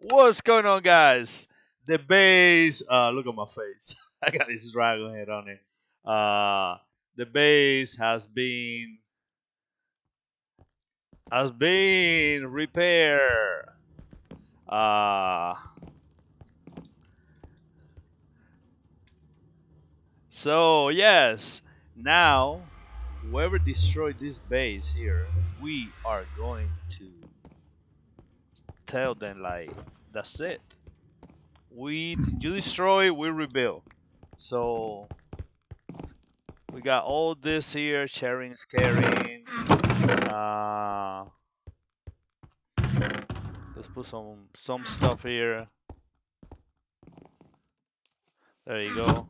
What's going on, guys? The base. Look at my face. I got this dragon head on it. The base has been repaired. Uh, so yes, now whoever destroyed this base here, we are going to tell them like that's it. You destroy, we rebuild. So we got all this here, sharing is caring. Uh, let's put some stuff here. There you go.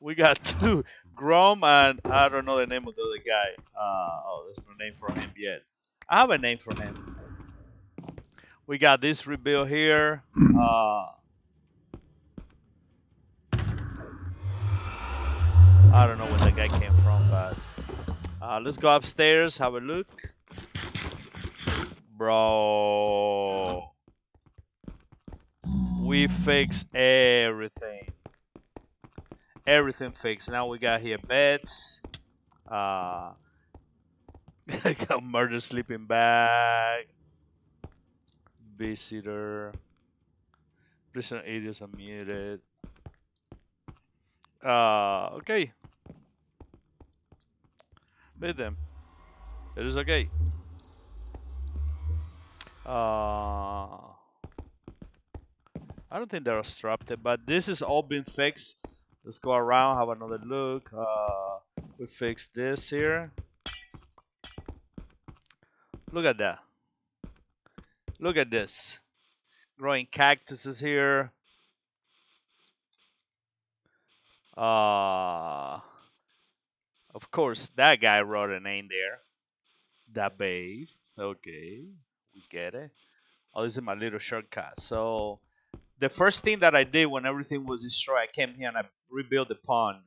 We got two Grom and I don't know the name of the other guy. There's no name for him yet. I have a name for him. We got this rebuild here. I don't know where that guy came from, but let's go upstairs, have a look. Bro, we fix everything. Everything fixed. Now we got here beds. I got murder sleeping bag. Visitor. Prisoner areas are muted. Okay. Beat them. It is okay. I don't think they're obstructed, but this has all been fixed. Let's go around, have another look. We fixed this here. Look at that. Look at this. Growing cactuses here. Of course, that guy wrote a name there. That babe. Okay, we get it. Oh, this is my little shortcut. So the first thing that I did when everything was destroyed, I came here and I rebuilt the pond.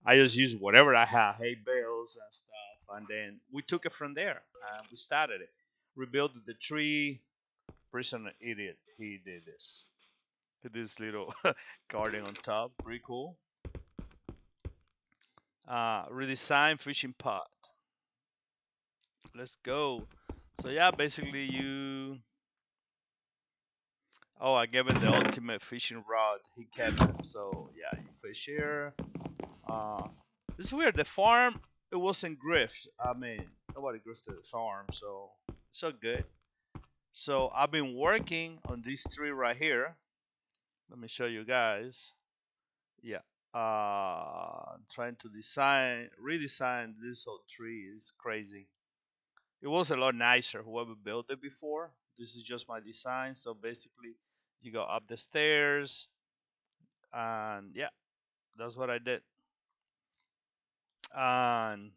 I just used whatever I had, hay bales and stuff, and then we took it from there. And we started it. Rebuilt the tree. Prisoner idiot. He did this. This little garden on top. Pretty cool. Redesign fishing pot. Let's go. So yeah, basically you. Oh, I gave him the ultimate fishing rod. He kept it. So yeah, you fish here. Uh, this is weird. The farm it wasn't grift. I mean, nobody grifted the farm, so it's so good. So I've been working on this tree right here. Let me show you guys. Yeah. Trying to redesign this whole tree is crazy. It was a lot nicer whoever built it before. This is just my design. So basically, you go up the stairs, and yeah, that's what I did. And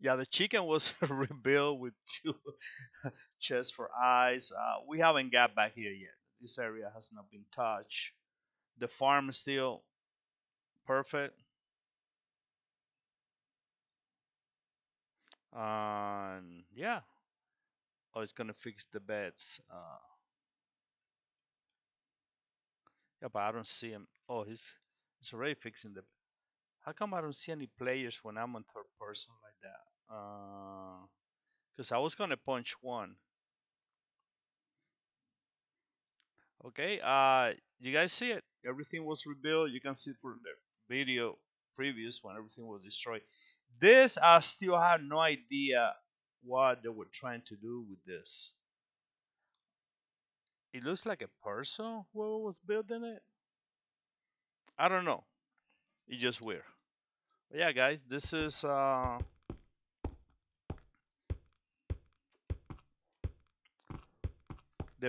yeah, the chicken was rebuilt with two chests for eyes. We haven't got back here yet. This area has not been touched. The farm is still perfect. And yeah, oh, it's gonna fix the beds. Yeah, but I don't see him. Oh, he's already fixing the. How come I don't see any players when I'm on third person like that? Because I was gonna punch one. Okay. You guys see it? Everything was rebuilt. You can see from the video previous when everything was destroyed. This I still have no idea what they were trying to do with this. It looks like a person whoever was building it. I don't know. It's just weird. But yeah, guys, this is the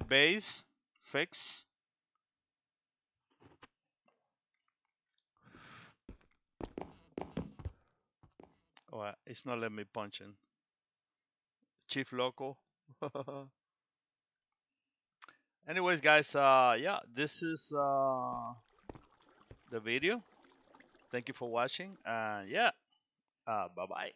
base fix. Oh, it's not letting me punch in. Chief Loco. Anyways, guys, yeah, this is the video. Thank you for watching. Yeah, bye bye.